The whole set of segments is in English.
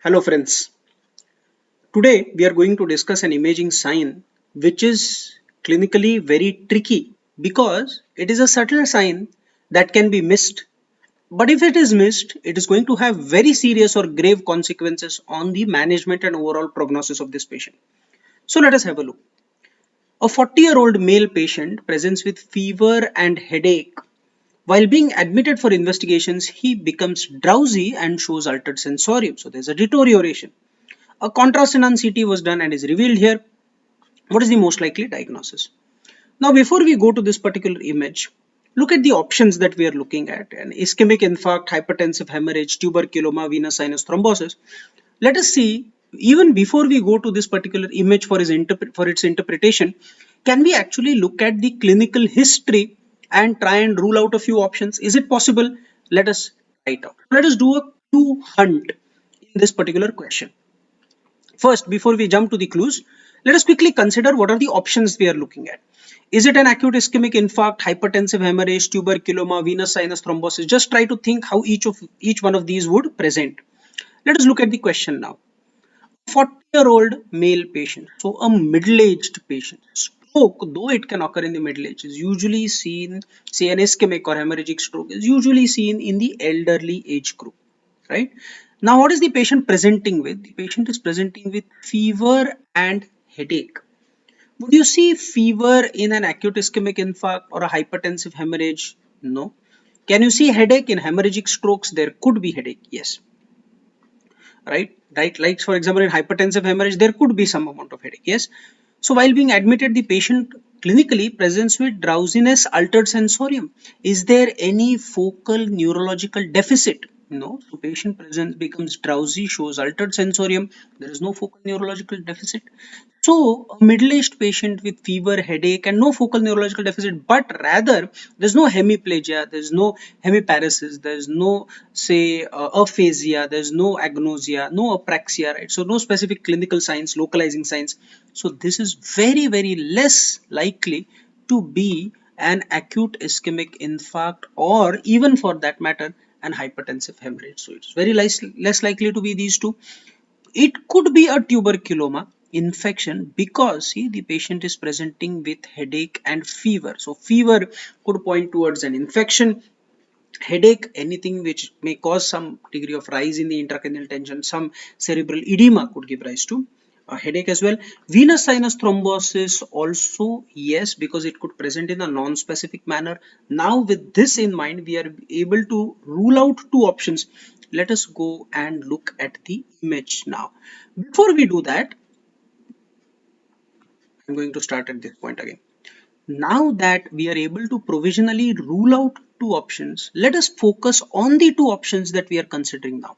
Hello friends, today we are going to discuss an imaging sign which is clinically very tricky because it is a subtle sign that can be missed, but if it is missed it is going to have very serious or grave consequences on the management and overall prognosis of this patient. So let us have a look. A 40-year-old male patient presents with fever and headache. While being admitted for investigations, he becomes drowsy and shows altered sensorium. So there's a deterioration. A contrast enhanced CT was done and is revealed here. What is the most likely diagnosis? Now, before we go to this particular image, look at the options that we are looking at: an ischemic infarct, hypertensive hemorrhage, tuberculoma, venous sinus thrombosis. Let us see, even before we go to this particular image for its interpretation, can we actually look at the clinical history and try and rule out a few options? Is it possible? Let us try it out. Let us do a clue hunt in this particular question. First, before we jump to the clues, let us quickly consider what are the options we are looking at. Is it an acute ischemic infarct, hypertensive hemorrhage, tuberculoma, venous sinus thrombosis? Just try to think how each one of these would present. Let us look at the question now. 40-year-old male patient, so a middle-aged patient. Stroke, though it can occur in the middle age, is usually seen, say an ischemic or hemorrhagic stroke is usually seen in the elderly age group, right? Now, what is the patient presenting with? The patient is presenting with fever and headache. Would you see fever in an acute ischemic infarct or a hypertensive hemorrhage? No. Can you see headache in hemorrhagic strokes? There could be headache, yes. Right, like for example in hypertensive hemorrhage there could be some amount of headache, yes. So while being admitted, the patient clinically presents with drowsiness, altered sensorium. Is there any focal neurological deficit? No. So patient presents becomes drowsy, shows altered sensorium. There is no focal neurological deficit. So, a middle-aged patient with fever, headache, and no focal neurological deficit, but rather there's no hemiplegia, there's no hemiparesis, there's no, say, aphasia, there's no agnosia, no apraxia, right? So, no specific clinical signs, localizing signs. So, this is very, very less likely to be an acute ischemic infarct, or even for that matter, an hypertensive hemorrhage. So, it's very less likely to be these two. It could be a tuberculoma infection because see the patient is presenting with headache and fever. So fever could point towards an infection. Headache, anything which may cause some degree of rise in the intracranial tension, some cerebral edema could give rise to a headache as well. Venous sinus thrombosis also, yes, because it could present in a non-specific manner. Now with this in mind, we are able to rule out two options. Let us go and look at the image now. Before we do that, I'm going to start at this point again. Now that we are able to provisionally rule out two options, let us focus on the two options that we are considering now.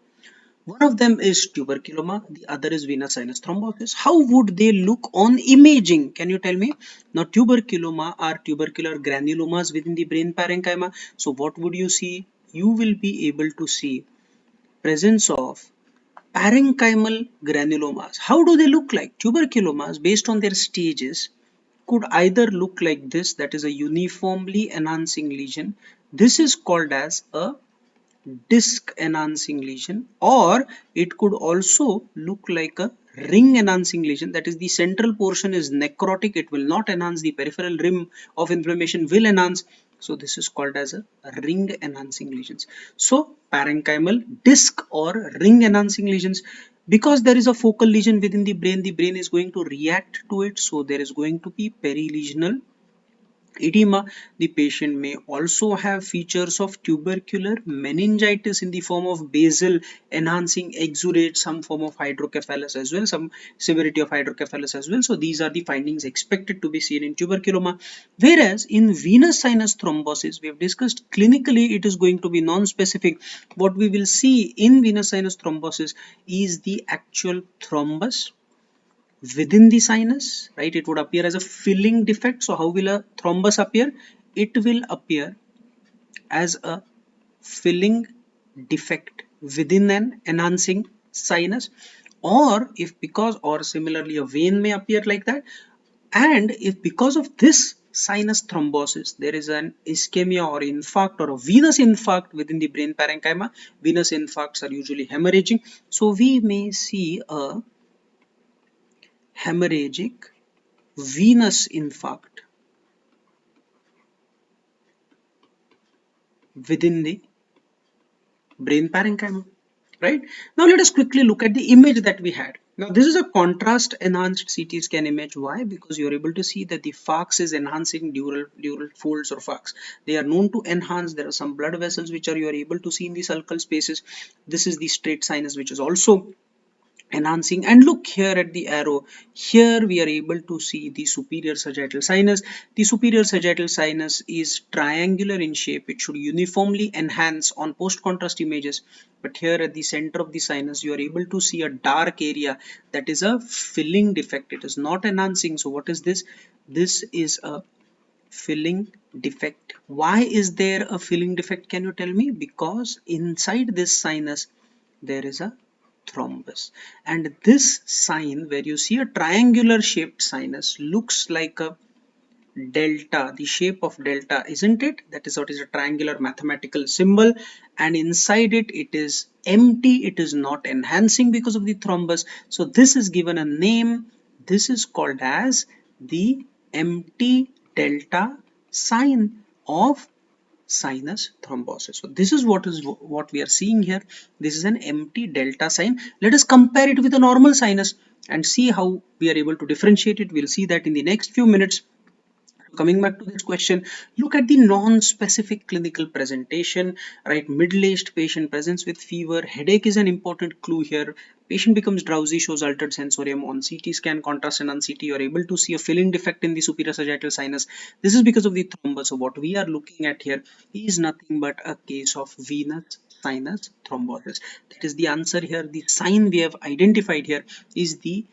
One of them is tuberculoma, the other is venous sinus thrombosis. How would they look on imaging? Can you tell me? Now, tuberculoma are tubercular granulomas within the brain parenchyma. So, what would you see? You will be able to see presence of parenchymal granulomas. How do they look like? Tuberculomas, based on their stages, could either look like this, that is a uniformly enhancing lesion. This is called as a disc enhancing lesion, or it could also look like a ring enhancing lesion, that is the central portion is necrotic, it will not enhance, the peripheral rim of inflammation will enhance. So this is called as a ring enhancing lesions. So parenchymal, disc or ring enhancing lesions, because there is a focal lesion within the brain is going to react to it, so there is going to be perilesional edema. The patient may also have features of tubercular meningitis in the form of basal enhancing exudate, some form of hydrocephalus as well, some severity of hydrocephalus as well. So these are the findings expected to be seen in tuberculoma. Whereas in venous sinus thrombosis, we have discussed clinically it is going to be non-specific. What we will see in venous sinus thrombosis is the actual thrombus within the sinus, right? It would appear as a filling defect. So how will a thrombus appear? It will appear as a filling defect within an enhancing sinus, or if because or similarly a vein may appear like that, and if because of this sinus thrombosis, there is an ischemia or infarct or a venous infarct within the brain parenchyma. Venous infarcts are usually hemorrhaging, so we may see a hemorrhagic venous infarct within the brain parenchyma. Right, now let us quickly look at the image that we had. Now this is a contrast enhanced CT scan image. Why? Because you are able to see that the FARCs is enhancing dural folds or FARCs. They are known to enhance. There are some blood vessels which are you are able to see in the sulcal spaces. This is the straight sinus which is also enhancing, and look here at the arrow. Here we are able to see the superior sagittal sinus. The superior sagittal sinus is triangular in shape. It should uniformly enhance on post contrast images, but here at the center of the sinus you are able to see a dark area. That is a filling defect. It is not enhancing. So what is this? This is a filling defect. Why is there a filling defect? Can you tell me? Because inside this sinus there is a thrombus, and this sign where you see a triangular shaped sinus looks like a delta, the shape of delta, isn't it? That is what is a triangular mathematical symbol, and inside it, it is empty. It is not enhancing because of the thrombus. So this is given a name. This is called as the empty delta sign of sinus thrombosis. So this is what we are seeing here. This is an empty delta sign. Let us compare it with a normal sinus and see how we are able to differentiate it. We'll see that in the next few minutes. Coming back to this question, look at the non-specific clinical presentation, right? Middle-aged patient presents with fever, headache is an important clue here. Patient becomes drowsy, shows altered sensorium. On CT scan, contrast and on CT, you are able to see a filling defect in the superior sagittal sinus. This is because of the thrombus. So what we are looking at here is nothing but a case of venous sinus thrombosis. That is the answer here. The sign we have identified here is the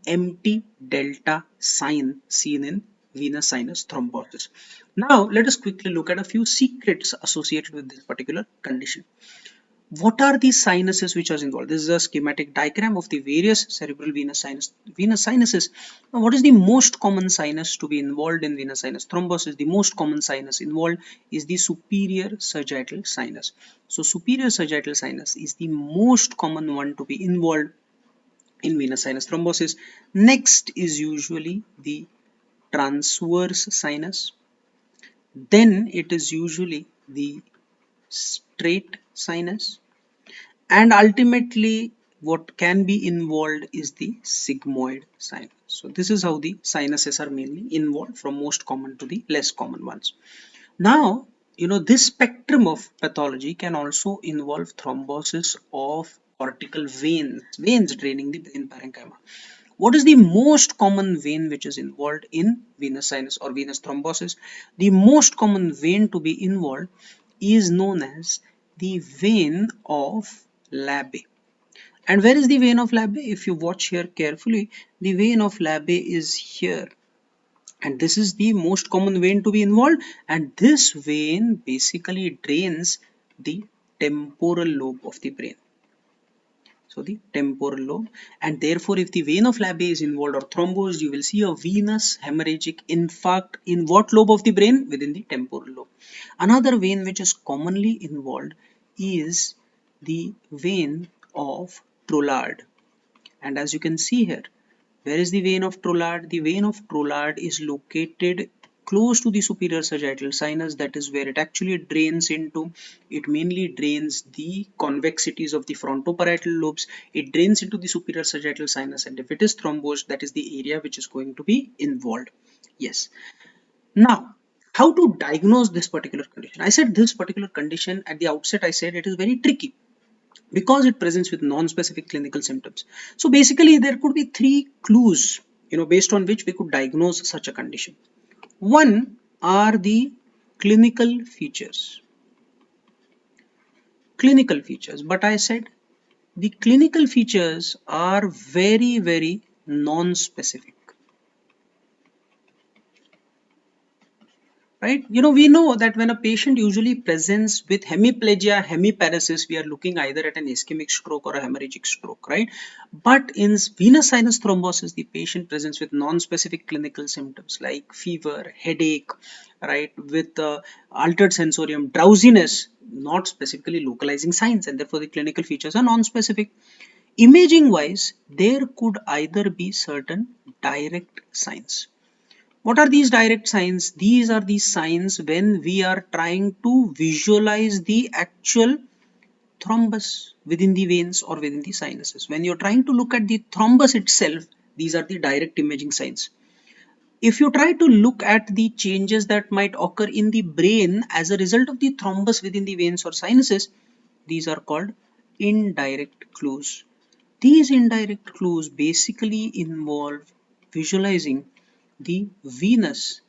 empty delta sign seen in venous sinus thrombosis. Now let us quickly look at a few secrets associated with this particular condition. What are the sinuses which are involved? This is a schematic diagram of the various cerebral venous sinuses. Now, what is the most common sinus to be involved in venous sinus thrombosis? The most common sinus involved is the superior sagittal sinus. So superior sagittal sinus is the most common one to be involved in venous sinus thrombosis. Next is usually the transverse sinus. Then it is usually the straight sinus. And ultimately, what can be involved is the sigmoid sinus. So this is how the sinuses are mainly involved, from most common to the less common ones. Now, this spectrum of pathology can also involve thrombosis of cortical veins draining the brain parenchyma. What is the most common vein which is involved in venous sinus or venous thrombosis? The most common vein to be involved is known as the vein of Labbé. And where is the vein of Labbé? If you watch here carefully, the vein of Labbé is here. And this is the most common vein to be involved, and this vein basically drains the temporal lobe of the brain. So the temporal lobe, and therefore if the vein of Labbé is involved or thrombosed, you will see a venous hemorrhagic infarct in what lobe of the brain? Within the temporal lobe. Another vein which is commonly involved is the vein of Trollard, and as you can see here, where is the vein of Trollard? The vein of Trollard is located close to the superior sagittal sinus. That is where it actually drains into. It mainly drains the convexities of the frontoparietal lobes. It drains into the superior sagittal sinus, and if it is thrombosed, that is the area which is going to be involved. Yes. Now, how to diagnose this particular condition? I said this particular condition at the outset, I said it is very tricky because it presents with non-specific clinical symptoms. So basically there could be three clues, based on which we could diagnose such a condition. One are the clinical features. But I said the clinical features are very, very non-specific. right? We know that when a patient usually presents with hemiplegia, hemiparesis, we are looking either at an ischemic stroke or a hemorrhagic stroke, right? But in venous sinus thrombosis, the patient presents with non-specific clinical symptoms like fever, headache, right, with altered sensorium, drowsiness, not specifically localizing signs, and therefore the clinical features are non-specific. Imaging wise, there could either be certain direct signs. What are these direct signs? These are the signs when we are trying to visualize the actual thrombus within the veins or within the sinuses. When you're trying to look at the thrombus itself, these are the direct imaging signs. If you try to look at the changes that might occur in the brain as a result of the thrombus within the veins or sinuses, these are called indirect clues. These indirect clues basically involve visualizing the venous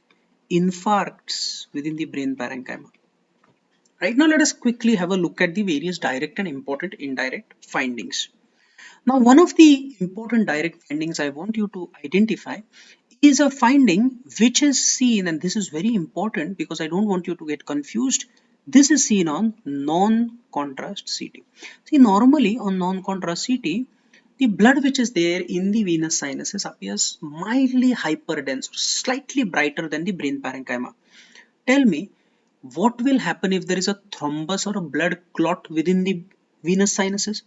infarcts within the brain parenchyma. Right now, let us quickly have a look at the various direct and important indirect findings. Now, one of the important direct findings I want you to identify is a finding which is seen, and this is very important because I don't want you to get confused. This is seen on non-contrast CT. See, normally on non-contrast CT, the blood which is there in the venous sinuses appears mildly hyperdense, slightly brighter than the brain parenchyma. Tell me, what will happen if there is a thrombus or a blood clot within the venous sinuses?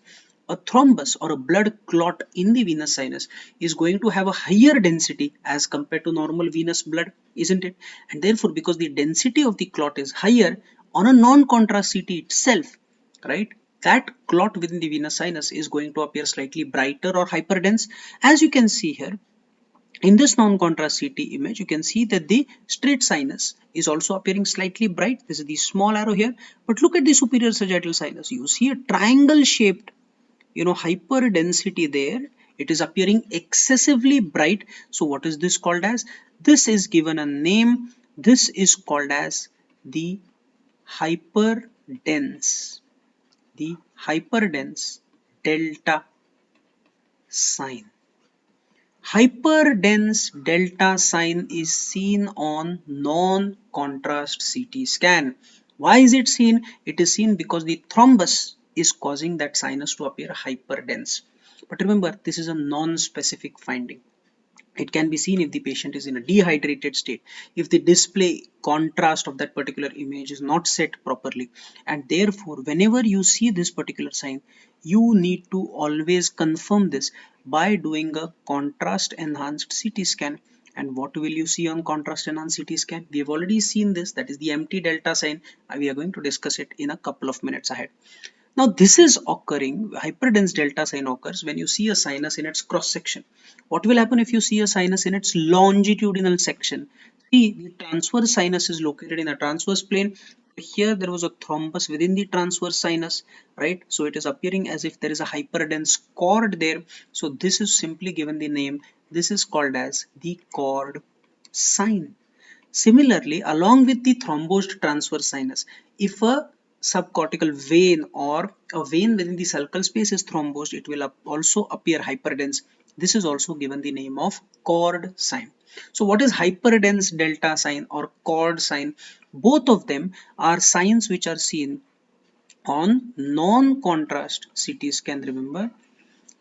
A thrombus or a blood clot in the venous sinus is going to have a higher density as compared to normal venous blood, isn't it? And therefore, because the density of the clot is higher on a non-contrast CT itself, right? That clot within the venous sinus is going to appear slightly brighter or hyperdense. As you can see here, in this non-contrast CT image, you can see that the straight sinus is also appearing slightly bright. This is the small arrow here. But look at the superior sagittal sinus. You see a triangle shaped, hyper density there. It is appearing excessively bright. So what is this called as? This is given a name. This is called as the hyperdense. The hyperdense delta sign. Hyperdense delta sign is seen on non-contrast CT scan. Why is it seen? It is seen because the thrombus is causing that sinus to appear hyperdense. But remember, this is a non-specific finding. It can be seen if the patient is in a dehydrated state, if the display contrast of that particular image is not set properly, and therefore whenever you see this particular sign, you need to always confirm this by doing a contrast enhanced CT scan. And what will you see on contrast enhanced CT scan? We have already seen this, that is the empty delta sign. We are going to discuss it in a couple of minutes ahead. Now this is occurring, hyperdense delta sign occurs when you see a sinus in its cross section. What will happen if you see a sinus in its longitudinal section? See, the transverse sinus is located in a transverse plane. Here there was a thrombus within the transverse sinus, right? So it is appearing as if there is a hyperdense cord there. So this is simply given the name. This is called as the cord sign. Similarly, along with the thrombosed transverse sinus, if a subcortical vein or a vein within the sulcal space is thrombosed, it will also appear hyperdense. This is also given the name of cord sign. So what is hyperdense delta sign or cord sign? Both of them are signs which are seen on non-contrast CT scan, remember,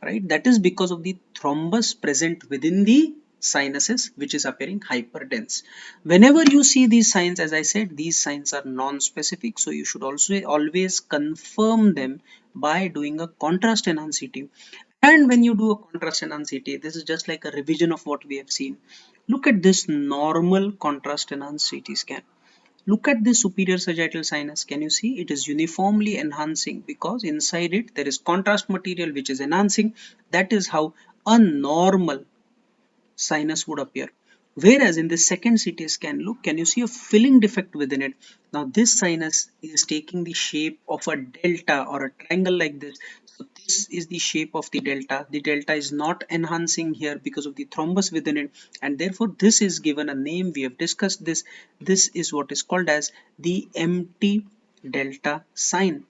right? That is because of the thrombus present within the sinuses which is appearing hyperdense. Whenever you see these signs, as I said, these signs are non-specific, so you should also always confirm them by doing a contrast enhanced CT. And when you do a contrast enhanced CT, this is just like a revision of what we have seen. Look at this normal contrast enhanced CT scan. Look at the superior sagittal sinus. Can you see it is uniformly enhancing because inside it there is contrast material which is enhancing. That is how a normal sinus would appear. Whereas in the second CT scan, look, can you see a filling defect within it? Now this sinus is taking the shape of a delta or a triangle like this. So this is the shape of the delta. The delta is not enhancing here because of the thrombus within it, and therefore this is given a name. We have discussed this. This is what is called as the empty delta sign.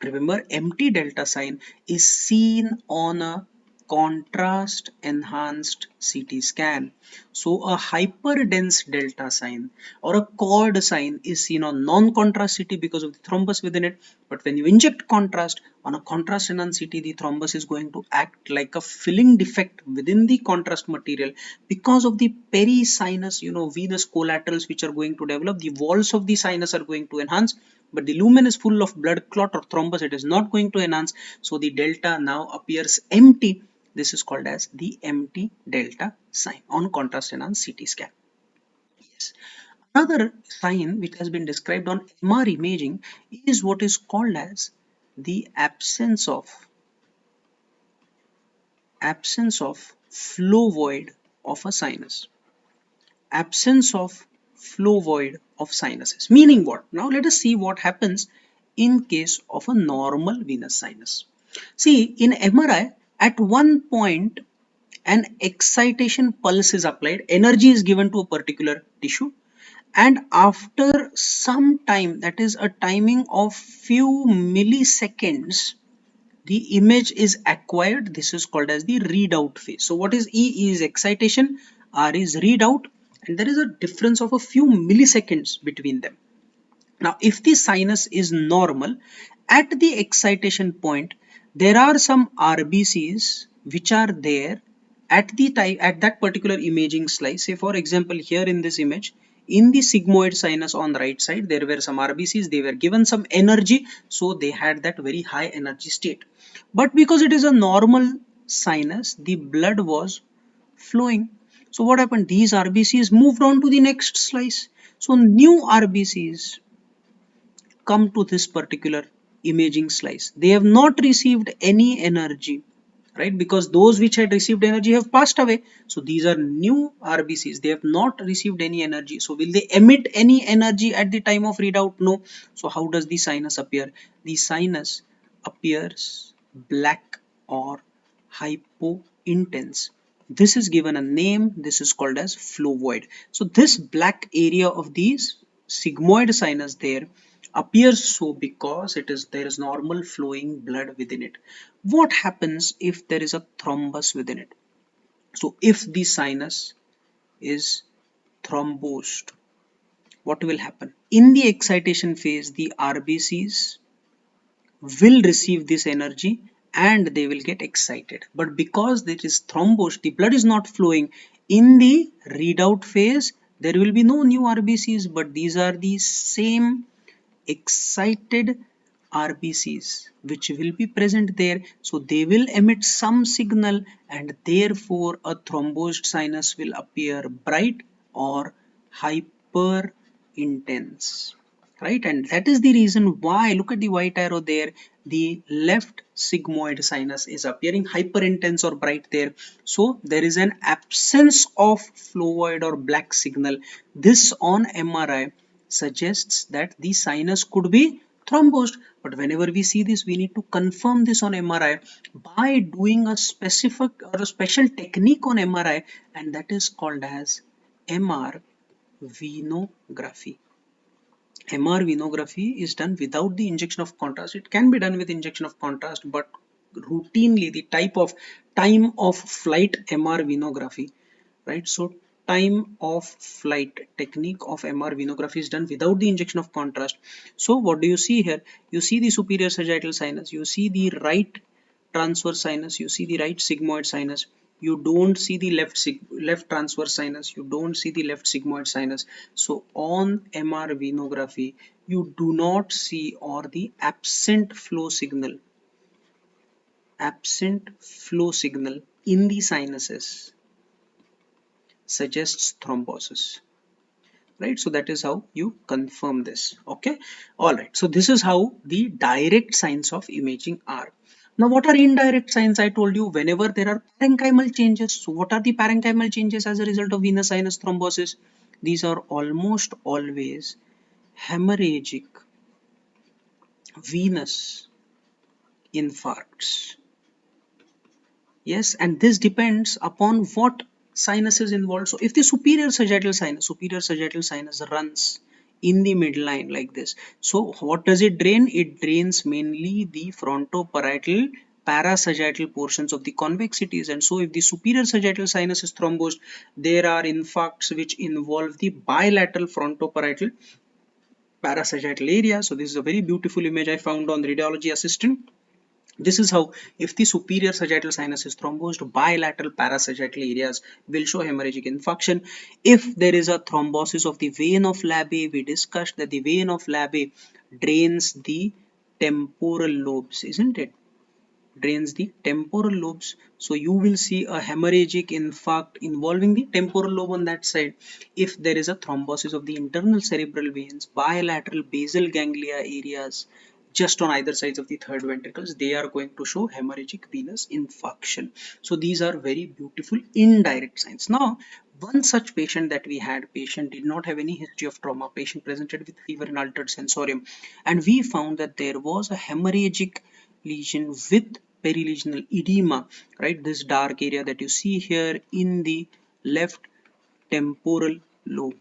Remember, empty delta sign is seen on a contrast enhanced CT scan. So a hyperdense delta sign or a cord sign is seen on non-contrast CT because of the thrombus within it. But when you inject contrast on a contrast enhanced CT, the thrombus is going to act like a filling defect within the contrast material because of the perisinus, venous collaterals which are going to develop. The walls of the sinus are going to enhance, but the lumen is full of blood clot or thrombus. It is not going to enhance. So the delta now appears empty. This is called as the empty delta sign on contrast enhanced CT scan. Yes. Another sign which has been described on MR imaging is what is called as the absence of flow void of a sinus. Absence of flow void of sinuses. Meaning what? Now let us see what happens in case of a normal venous sinus. See, in MRI, at one point an excitation pulse is applied, energy is given to a particular tissue, and after some time, that is a timing of few milliseconds, the image is acquired. This is called as the readout phase. So what is E is excitation, R is readout, and there is a difference of a few milliseconds between them. Now if the sinus is normal, at the excitation point there are some RBCs which are there at the time, at that particular imaging slice. Say for example, here in this image, in the sigmoid sinus on the right side, there were some RBCs. They were given some energy, so they had that very high energy state. But because it is a normal sinus, the blood was flowing. So what happened? These RBCs moved on to the next slice. So new RBCs come to this particular imaging slice. They have not received any energy, right? Because those which had received energy have passed away. So these are new RBCs. They have not received any energy. So will they emit any energy at the time of readout? No. So how does the sinus appear? The sinus appears black or hypo-intense. This is given a name. This is called as flow void. So this black area of these sigmoid sinus there appears so because there is normal flowing blood within it. What happens if there is a thrombus within it? So if the sinus is thrombosed, what will happen? In the excitation phase, the RBCs will receive this energy and they will get excited. But because it is thrombosed, the blood is not flowing. In the readout phase, there will be no new RBCs, but these are the same excited RBCs which will be present there. So they will emit some signal and therefore a thrombosed sinus will appear bright or hyper intense, right? And that is the reason why, look at the white arrow there, the left sigmoid sinus is appearing hyper intense or bright there. So there is an absence of fluid or black signal. This on MRI suggests that the sinus could be thrombosed, but whenever we see this, we need to confirm this on MRI by doing a specific or a special technique on MRI, and that is called as MR venography. MR venography is done without the injection of contrast. It can be done with injection of contrast, but routinely the time of flight MR venography, right? So time of flight technique of MR venography is done without the injection of contrast. So what do you see here? You see the superior sagittal sinus, you see the right transverse sinus, you see the right sigmoid sinus. You don't see the left transverse sinus, you don't see the left sigmoid sinus. So on MR venography, you do not see or the absent flow signal in the sinuses suggests thrombosis, right? So that is how you confirm this. Okay, all right. So this is how the direct signs of imaging are. Now what are indirect signs? I told you, whenever there are parenchymal changes. So what are the parenchymal changes as a result of venous sinus thrombosis? These are almost always hemorrhagic venous infarcts. Yes, and this depends upon what sinus is involved. So if the superior sagittal sinus runs in the midline like this, so what does it drain? It drains mainly the frontoparietal parasagittal portions of the convexities. And so if the superior sagittal sinus is thrombosed, there are infarcts which involve the bilateral frontoparietal parasagittal area. So this is a very beautiful image I found on the radiology assistant. This is how, if the superior sagittal sinus is thrombosed, bilateral parasagittal areas will show hemorrhagic infarction. If there is a thrombosis of the vein of Labbé, we discussed that the vein of Labbé drains the temporal lobes, isn't it? Drains the temporal lobes. So you will see a hemorrhagic infarct involving the temporal lobe on that side. If there is a thrombosis of the internal cerebral veins, bilateral basal ganglia areas just on either sides of the third ventricles, they are going to show hemorrhagic venous infarction. So these are very beautiful indirect signs. Now, one such patient that we had, patient did not have any history of trauma, patient presented with fever and altered sensorium, and we found that there was a hemorrhagic lesion with perilesional edema, right? This dark area that you see here in the left temporal lobe,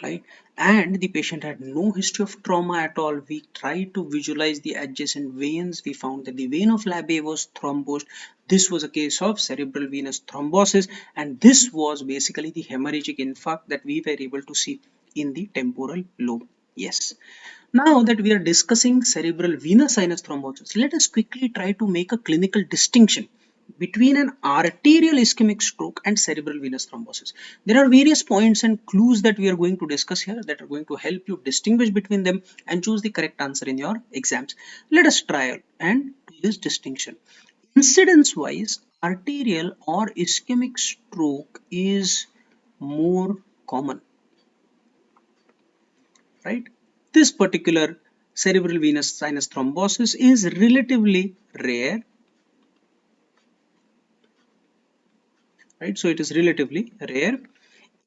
right? And the patient had no history of trauma at all. We tried to visualize the adjacent veins. We found that the vein of Labbé was thrombosed. This was a case of cerebral venous thrombosis, and this was basically the hemorrhagic infarct that we were able to see in the temporal lobe. Yes. Now that we are discussing cerebral venous sinus thrombosis, let us quickly try to make a clinical distinction between an arterial ischemic stroke and cerebral venous thrombosis. There are various points and clues that we are going to discuss here that are going to help you distinguish between them and choose the correct answer in your exams. Let us try and do this distinction. Incidence wise, arterial or ischemic stroke is more common, right? This particular cerebral venous sinus thrombosis is relatively rare, right? So it is relatively rare.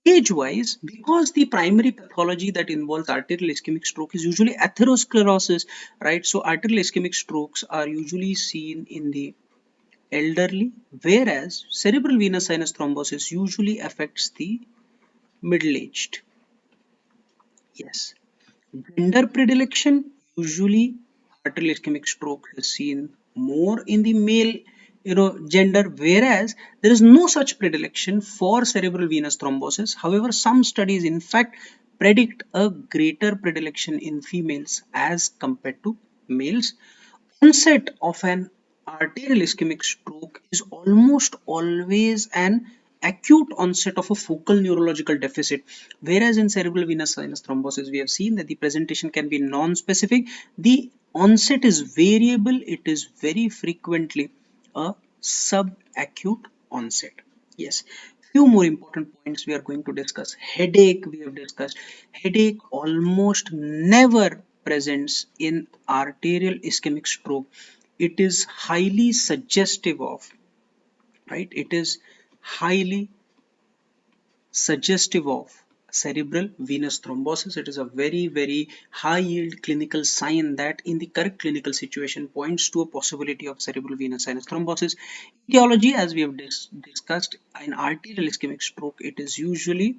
Age-wise, because the primary pathology that involves arterial ischemic stroke is usually atherosclerosis, right? So arterial ischemic strokes are usually seen in the elderly, whereas cerebral venous sinus thrombosis usually affects the middle-aged. Yes. Gender predilection, usually arterial ischemic stroke is seen more in the male gender, whereas there is no such predilection for cerebral venous thrombosis. However, some studies in fact predict a greater predilection in females as compared to males. Onset of an arterial ischemic stroke is almost always an acute onset of a focal neurological deficit, whereas in cerebral venous sinus thrombosis we have seen that the presentation can be non-specific. The onset is variable. It is very frequently a subacute onset. Yes. Few more important points we are going to discuss. Headache, we have discussed. Headache almost never presents in arterial ischemic stroke. It is highly suggestive of, right? It is highly suggestive of cerebral venous thrombosis. It is a very high yield clinical sign that in the correct clinical situation points to a possibility of cerebral venous sinus thrombosis. Etiology, as we have discussed, in arterial ischemic stroke, it is usually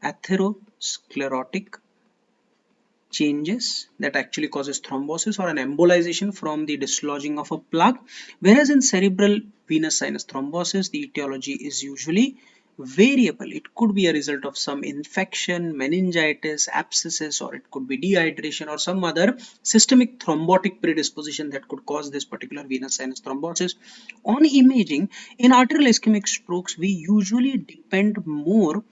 atherosclerotic changes that actually causes thrombosis or an embolization from the dislodging of a plaque, whereas in cerebral venous sinus thrombosis the etiology is usually variable. It could be a result of some infection, meningitis, abscesses, or it could be dehydration or some other systemic thrombotic predisposition that could cause this particular venous sinus thrombosis. On imaging, in arterial ischemic strokes we usually depend more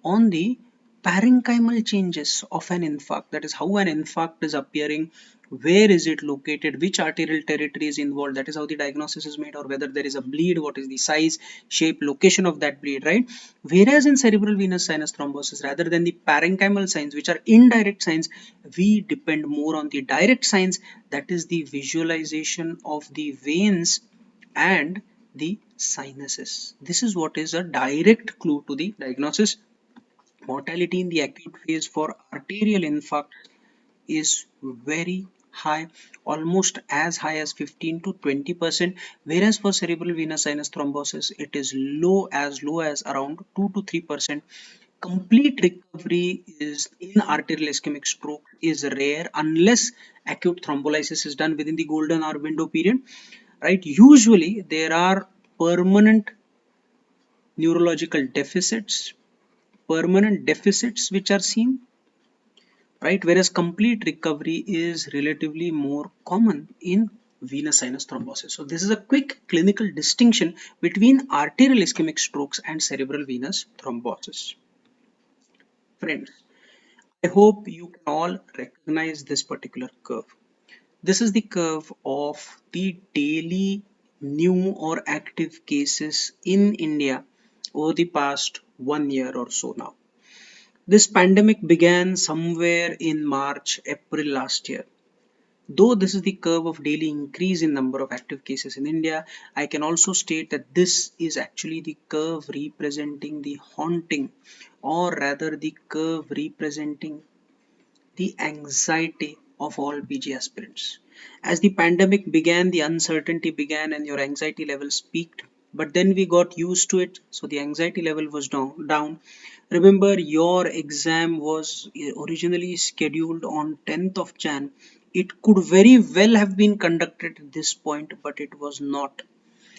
on the parenchymal changes of an infarct, that is how an infarct is appearing, where is it located, which arterial territory is involved, that is how the diagnosis is made, or whether there is a bleed, what is the size, shape, location of that bleed, right? Whereas in cerebral venous sinus thrombosis, rather than the parenchymal signs which are indirect signs, we depend more on the direct signs, that is the visualization of the veins and the sinuses. This is what is a direct clue to the diagnosis. Mortality in the acute phase for arterial infarct is very high, almost as high as 15 to 20%, whereas for cerebral venous sinus thrombosis it is low as around 2 to 3%. Complete recovery is in arterial ischemic stroke is rare unless acute thrombolysis is done within the golden hour window period. right? Usually there are permanent neurological deficits, which are seen, right? Whereas complete recovery is relatively more common in venous sinus thrombosis. So this is a quick clinical distinction between arterial ischemic strokes and cerebral venous thrombosis. Friends, I hope you can all recognize this particular curve. This is the curve of the daily new or active cases in India over the past 1 year or so now. This pandemic began somewhere in March, April last year. Though this is the curve of daily increase in number of active cases in India, I can also state that this is actually the curve representing the haunting, or rather the curve representing the anxiety of all PG aspirants. As the pandemic began, the uncertainty began and your anxiety levels peaked. But then we got used to it, so the anxiety level was down. Remember, your exam was originally scheduled on 10th of Jan. It could very well have been conducted at this point, but it was not.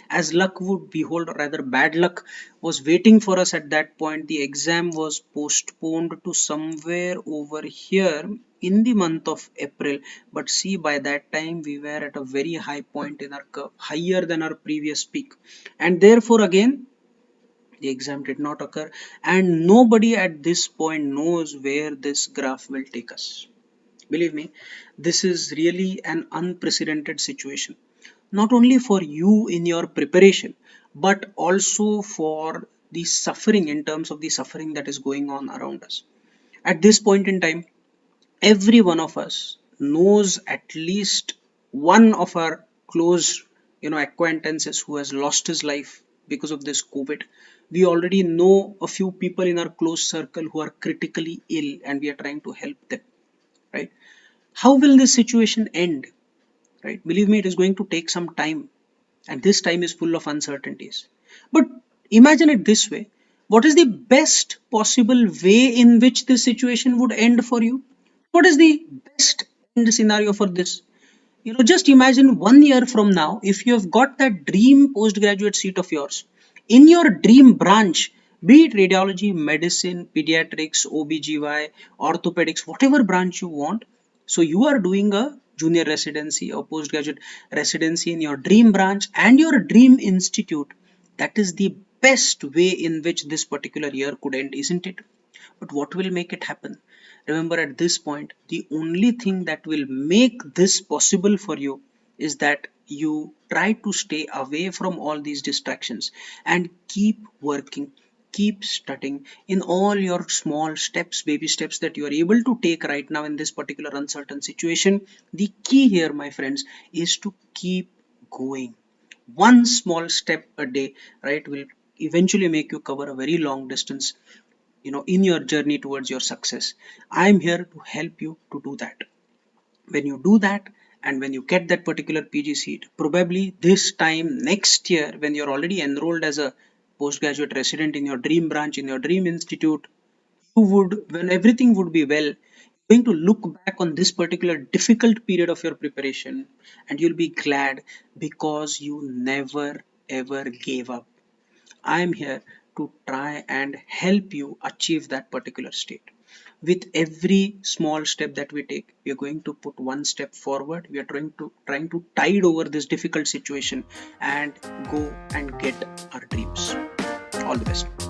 As luck would behold, or rather bad luck was waiting for us at that point. The exam was postponed to somewhere over here in the month of April. But see, by that time we were at a very high point in our curve, higher than our previous peak, and therefore again the exam did not occur, and nobody at this point knows where this graph will take us. Believe me, this is really an unprecedented situation, not only for you in your preparation, but also for the suffering, in terms of the suffering that is going on around us. At this point in time, every one of us knows at least one of our close, acquaintances who has lost his life because of this COVID. We already know a few people in our close circle who are critically ill, and we are trying to help them, right? How will this situation end? Right? Believe me, it is going to take some time, and this time is full of uncertainties. But imagine it this way: what is the best possible way in which this situation would end for you? What is the best end scenario for this? Just imagine 1 year from now, if you have got that dream postgraduate seat of yours in your dream branch, be it radiology, medicine, pediatrics, OBGY, orthopedics, whatever branch you want. So you are doing a junior residency or postgraduate residency in your dream branch and your dream institute. That is the best way in which this particular year could end, isn't it? But what will make it happen? Remember, at this point, the only thing that will make this possible for you is that you try to stay away from all these distractions and keep working, keep studying in all your small steps, baby steps that you are able to take right now in this particular uncertain situation. The key here, my friends, is to keep going. One small step a day, right, will eventually make you cover a very long distance, in your journey towards your success. I'm here to help you to do that. When you do that, and when you get that particular PG seat, probably this time next year, when you're already enrolled as a postgraduate resident in your dream branch, in your dream institute, you would, when everything would be well, going to look back on this particular difficult period of your preparation, and you'll be glad because you never ever gave up. I am here to try and help you achieve that particular state. With every small step that we take, we are going to put one step forward. We are trying to tide over this difficult situation and go and get our dreams. All the best.